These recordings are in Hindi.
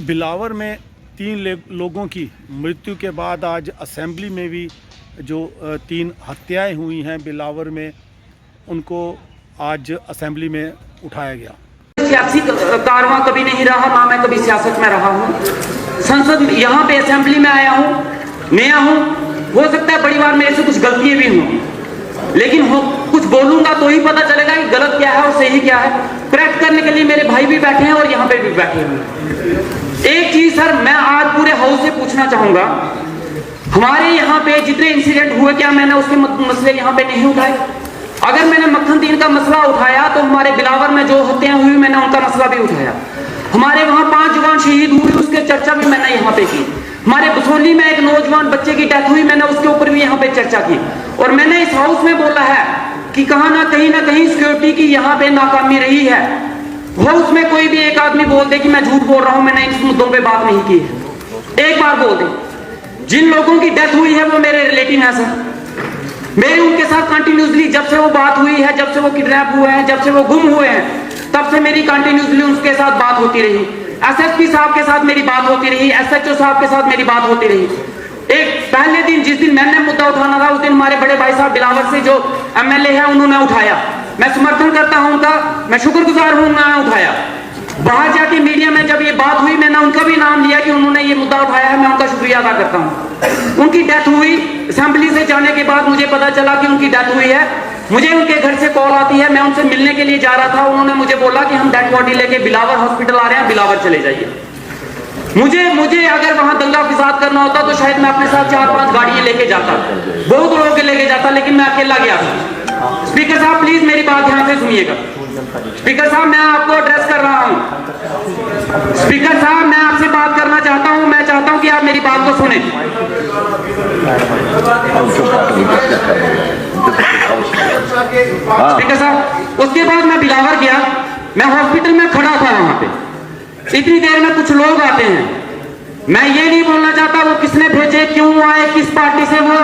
बिलावर में 3 लोगों की मृत्यु के बाद आज असेंबली में भी जो 3 हत्याएं हुई हैं बिलावर में, उनको आज असेंबली में उठाया गया। सियासी कारवां कभी नहीं रहा, ना मैं कभी सियासत में रहा हूँ। संसद यहाँ पे असेंबली में आया हूँ, नया हूँ। हो सकता है बड़ी बार मेरे से कुछ गलतियां भी हों, लेकिन कुछ बोलूंगा तो ही पता चलेगा कि गलत क्या है और सही क्या है। करेक्ट करने के लिए मेरे भाई भी बैठे हैं और यहाँ पे भी बैठे हैं। एक चीज सर, मैं आज पूरे हाउस से पूछना चाहूंगा, हमारे यहाँ पे जितने इंसिडेंट हुए, क्या मैंने उसके मसले यहाँ पे नहीं उठाए? अगर मैंने मक्खन दीन का मसला उठाया तो हमारे बिलावर में जो हत्याएं हुई मैंने उनका मसला भी उठाया। हमारे वहां 5 जवान शहीद हुए, उसके चर्चा भी मैंने यहाँ पे की। हमारे बसोली में एक नौजवान बच्चे की डेथ हुई, मैंने उसके ऊपर भी यहाँ पे चर्चा की। और मैंने इस हाउस में बोला है कि कहीं ना कहीं सिक्योरिटी की यहाँ पे नाकामी रही है। हाउस में कोई भी एक आदमी बोल दे कि मैं झूठ बोल रहा हूं, मैंने इन मुद्दों पे बात नहीं की है, एक बार बोल दे। जिन लोगों की डेथ हुई है वो मेरे रिलेटिव हैं सर। मेरे उनके साथ कंटिन्यूसली जब से वो बात हुई है, जब से वो किडनैप हुए हैं, जब से वो गुम हुए हैं, तब से मेरी कंटिन्यूसली उनके साथ बात होती रही। एसएसपी साहब के साथ मेरी बात होती रही, एसएचओ साहब के साथ मेरी बात होती रही। एक पहले दिन जिस दिन मैंने मुद्दा उठाना था, उस दिन हमारे बड़े भाई साहब बिलावर से जो एमएलए है उन्होंने उठाया। मैं समर्थन करता हूं उनका, मैं शुक्रगुजार हूं उन्होंने उठाया। बाहर जाके मीडिया में जब ये बात हुई, मैंने उनका भी नाम लिया कि उन्होंने ये मुद्दा उठाया है, मैं उनका शुक्रिया अदा करता हूं। उनकी डेथ हुई, असेंबली से जाने के बाद मुझे पता चला कि उनकी डेथ हुई है। मुझे उनके घर से कॉल आती है, मैं उनसे मिलने के लिए जा रहा था। उन्होंने मुझे बोला कि हम डेड बॉडी लेके बिलावर हॉस्पिटल आ रहे हैं, बिलावर चले जाइए। मुझे अगर वहां दंगा फिसाद करना होता तो शायद मैं अपने साथ 4-5 गाड़ियां लेके जाता, बहुत लोगों के लेके जाता, लेकिन मैं अकेला गया था। स्पीकर साहब प्लीज मेरी बात ध्यान से सुनिएगा। स्पीकर साहब मैं आपको एड्रेस कर रहा हूं। स्पीकर साहब मैं आपसे बात करना चाहता हूं, मैं चाहता हूं कि आप मेरी बात को सुने। स्पीकर साहब, उसके बाद मैं बिलावर गया, मैं हॉस्पिटल में खड़ा था वहां पे। इतनी देर में कुछ लोग आते हैं, मैं ये नहीं बोलना चाहता वो किसने भेजे, क्यों आए, किस पार्टी से, वो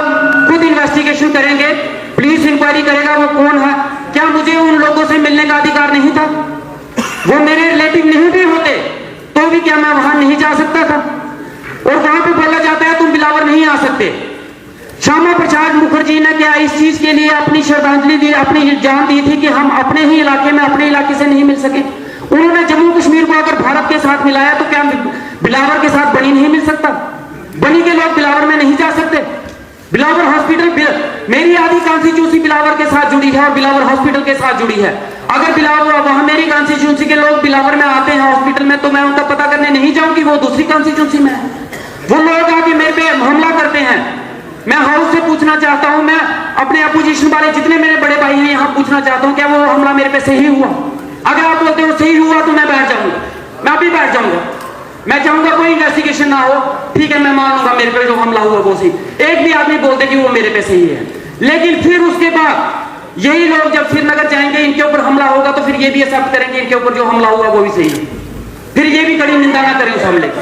खुद इन्वेस्टिगेशन करेंगे, पुलिस इंक्वायरी करेगा वो कौन है। क्या मुझे उन लोगों से मिलने का अधिकार नहीं था? वो मेरे रिलेटिव नहीं भी होते तो भी क्या मैं वहां नहीं जा सकता था? और वहां पे बोला जाता है तुम बिलावर नहीं आ सकते। श्यामा प्रसाद मुखर्जी ने क्या इस चीज के लिए अपनी श्रद्धांजलि दी, अपनी जान दी थी कि हम अपने ही इलाके में अपने इलाके से नहीं मिल सके? उन्होंने जम्मू कश्मीर को अगर भारत के साथ मिलाया तो क्या बिलावर के साथ बनी नहीं मिल सकता? बनी के लोग बिलावर में नहीं जा सकते? बिलावर हॉस्पिटल, मेरी आधी कॉन्स्टिट्यूंसी बिलावर के साथ जुड़ी है और बिलावर हॉस्पिटल के साथ जुड़ी है। अगर बिलावर वहां मेरी कॉन्स्टिट्यूंसी के लोग बिलावर में आते हैं हॉस्पिटल में, तो मैं उनका पता करने नहीं जाऊंगी वो दूसरी कॉन्स्टिट्यूंसी में है। वो लोग आके मेरे पे हमला करते हैं। मैं हाउस से पूछना चाहता हूं, मैं अपने अपोजिशन वाले जितने मेरे बड़े भाई हैं यहां पूछना चाहता हूं, क्या वो हमला मेरे पे सही हुआ? अगर आप बोलते हो सही हुआ तो मैं बैठ जाऊंगा, मैं अभी बैठ जाऊंगा। मैं चाहूंगा कोई इन्वेस्टिगेशन ना हो, ठीक है, मैं मान लूंगा मेरे पे जो हमला हुआ वो सही। एक भी आदमी बोलते कि वो मेरे पे सही है, लेकिन फिर उसके बाद यही लोग जब श्रीनगर जाएंगे, इनके ऊपर हमला होगा तो फिर ये भी एक्सेप्ट करेंगे इनके ऊपर जो हमला हुआ वो भी सही है। फिर ये भी कड़ी निंदा ना करें उस हमले की।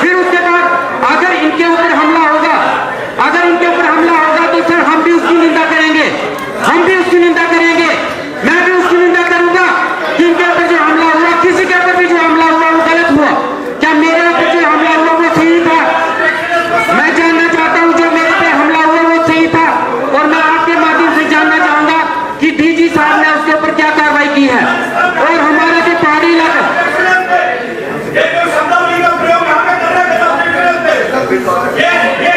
फिर उसके बाद अगर इनके ऊपर हमला होगा, अगर इनके ऊपर हमला होगा तो सर हम भी उसकी निंदा करेंगे, हम भी उसकी निंदा करेंगे, मैं भी उसकी निंदा करूंगा कि इनके ऊपर जो हमला हुआ, किसी के ऊपर भी जो हमला हुआ वो गलत हुआ। क्या मेरे ऊपर जो हमला हुआ वो सही था? मैं जानना चाहता हूं जो मेरे पे हमला हुआ वो सही था। और मैं आपके माध्यम से जानना चाहूंगा कि डीजी साहब ने उसके ऊपर क्या कार्रवाई की है। और हमारा जो पहाड़ी इलाका,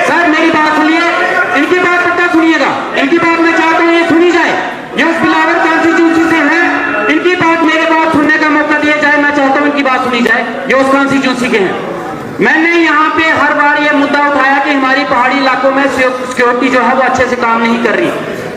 सर मेरी बात सुनिए, इनकी बात पक्का सुनिएगा, इनकी बात मैं चाहता हूं ये सुनी जाए। ये उस बिलावर कॉन्स्टिट्यूंसी से है, इनकी बात मेरे बात सुनने का मौका दिया जाए। मैं चाहता हूं इनकी बात सुनी जाए, ये उस कॉन्स्टिट्यूंसी के हैं। मैंने यहाँ पे हर बार ये मुद्दा उठाया कि हमारी पहाड़ी इलाकों में सिक्योरिटी जो है वो अच्छे से काम नहीं कर रही,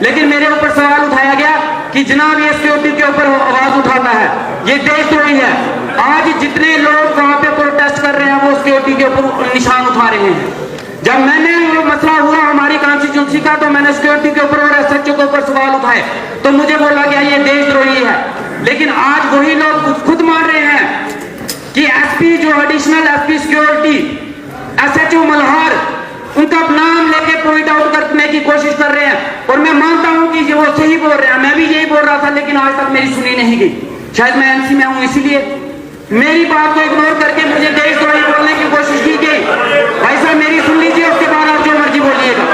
लेकिन मेरे ऊपर सवाल उठाया गया कि जनाब ये सिक्योरिटी के ऊपर आवाज उठाता है, ये देशद्रोही है। आज जितने लोग वहां पे प्रोटेस्ट कर रहे हैं वो सिक्योरिटी के ऊपर निशान उठा रहे हैं। जब मैंने वो मसला हुआ हमारी कॉन्स्टिट्यूंसी का, तो मैंने सिक्योरिटी के ऊपर और एसएचओ के ऊपर सवाल उठाए, तो मुझे बोला गया ये देशद्रोही है। लेकिन आज वही लोग खुद मान रहे हैं कि एसपी जो additional SP security, SHO Malhar, उनका नाम लेके पॉइंट आउट करने की कोशिश कर रहे हैं। और मैं मानता हूं कि वो सही बोल रहे हैं, मैं भी यही बोल रहा था, लेकिन आज तक मेरी सुनी नहीं गई। शायद मैं एमसी में हूं, इसीलिए मेरी बात को इग्नोर करके मुझे देशद्रोही बोलने की कोशिश की गई। भाई साहब मेरी सुन लीजिए, उसके बाद आप जो मर्जी बोलिएगा।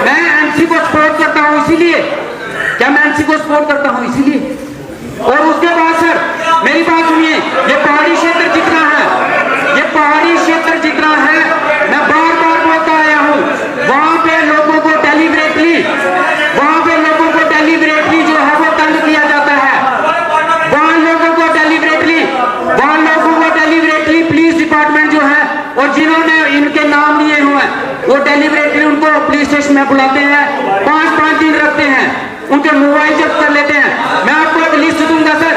मैं एमसी को सपोर्ट करता हूं, इसीलिए क्या मैं एमसी को सपोर्ट करता हूं इसीलिए। और उसके बाद सर मेरी बात सुनिए, ये पहाड़ी क्षेत्र जितना है, ये पहाड़ी क्षेत्र जितना है, मैं बार बार बोलता आया हूं, वहां पे लोगों को डेलिबरेटली जो है वो तंग किया जाता है। वहां लोगों को डेलिबरेटली पुलिस डिपार्टमेंट जो है, और जिन्होंने इनके नाम लिए हुए हैं, वो डेलिबरेटली उनको पुलिस स्टेशन में बुलाते हैं, 5-5 दिन रखते हैं, उनके मोबाइल जब्त कर लेते हैं। मैं आपको एक लिस्ट दूंगा सर,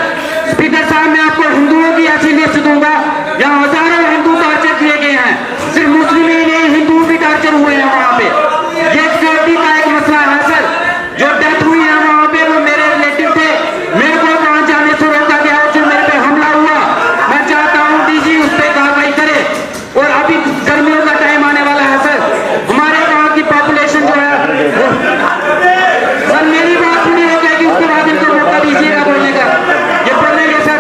स्पीकर साहब, मैं आपको हिंदुओं की ऐसी लिस्ट दूंगा, यहाँ हजारों हिंदू टार्चर किए गए हैं, सिर्फ मुस्लिम ही नहीं हिंदू भी टार्चर हुए हैं वहां पे। ये सिक्योरिटी का एक मसला है सर। जो डेथ हुई है वहां पे वो मेरे रिलेटिव थे, मेरे को वहां जाने से रोका गया, जो मेरे पे हमला हुआ। मैं चाहता हूँ डीजी उस पर कार्रवाई करे। और अभी गर्मियों का टाइम आने वाला है सर, हमारे गाँव की पॉपुलेशन जो है, सर मेरी बात पूरी हो जाएगी, उसके बाद इनको मौका दीजिएगा बोलने का, ये बोलेंगे सर।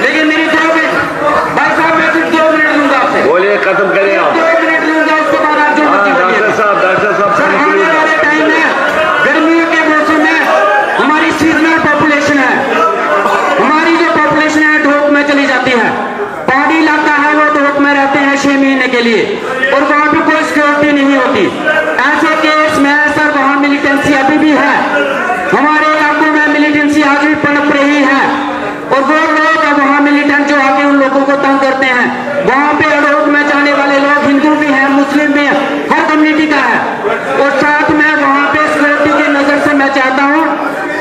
लेकिन मेरी 2 मिनट भाई साहब, मैं सिर्फ 2 मिनट लूंगा आपसे, बोलिए, खत्म करें आप। 2 मिनट लूंगा, उसके बाद आप जो मर्जी बोलिए। डॉक्टर साहब सर आने वाले टाइम में गर्मियों के मौसम में हमारी सीजनल पॉपुलेशन है, हमारी जो पॉपुलेशन है ढोक में चली जाती है। पहाड़ी इलाका है, वो ढोक में रहते हैं 6 महीने के लिए, और वहां पे कोई सिक्योरिटी नहीं होती। ऐसे केस में सर वहां मिलिटेंसी अभी भी है, हमारे इलाकों में मिलिटेंसी आज भी पनप रही है, और वो लोग वहां मिलिटेंट जो आके उन लोगों को तंग करते हैं। वहां पे अडोक में जाने वाले लोग हिंदू भी हैं, मुस्लिम भी हैं, हर कम्युनिटी का है। और साथ में वहां पे सिक्योरिटी की नजर से मैं चाहता हूं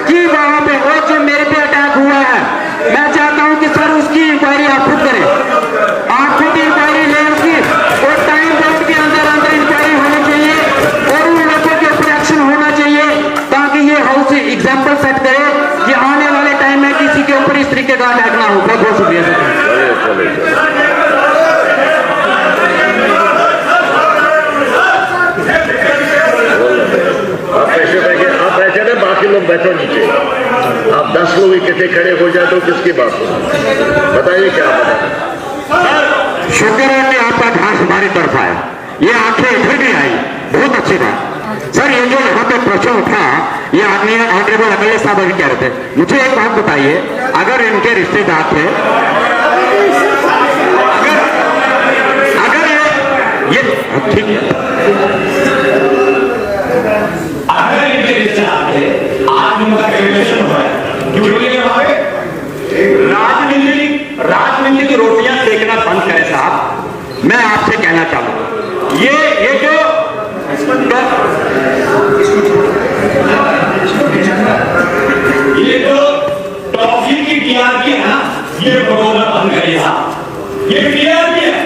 कि वहां पे वो जो मेरे पे अटैक हुआ है, मैं चाहता हूं कि सर उसकी इंक्वायरी आप खुद करें, आप खुद इंक्वायरी लें उसकी, और टाइम बाउंड के अंदर इंक्वायरी होनी चाहिए, और उन लोगों के ऊपर एक्शन होना चाहिए, ताकि ये हाउस एग्जाम्पल सेट करे कि आने वाले टाइम में किसी के ऊपर इस तरीके का अटैक ना हो। बहुत बहुत शुक्रिया सर। आप बैठे ना, बाकी लोग बैठो नीचे। आप 10 लोग इकट्ठे खड़े हो जाए तो किसकी बात हो? बताइए क्या बताए। शुक्र है कि आपका ध्यान हमारी तरफ आया, ये आंखें इधर भी आई, बहुत अच्छी बात। सर ये जो यहाँ पे प्रश्न उठा, ये आदमी ऑनरेबल एमएलए साहब अभी कह रहे थे, मुझे एक बात बताइए, अगर इनके रिश्तेदार थे, अगर ये ठीक है, अगर इनके रिश्तेदार थे, आज उनका ग्रेजुएशन हुआ है, क्यों बोलिए वहां पे राजनीति की रोटियां सेकना बंद करें साहब। मैं आपसे कहना चाहूंगा, ये जो टॉफी की टीआरपी है ना, ये बटोरना बंद करिए साहब। ये टीआरपी है,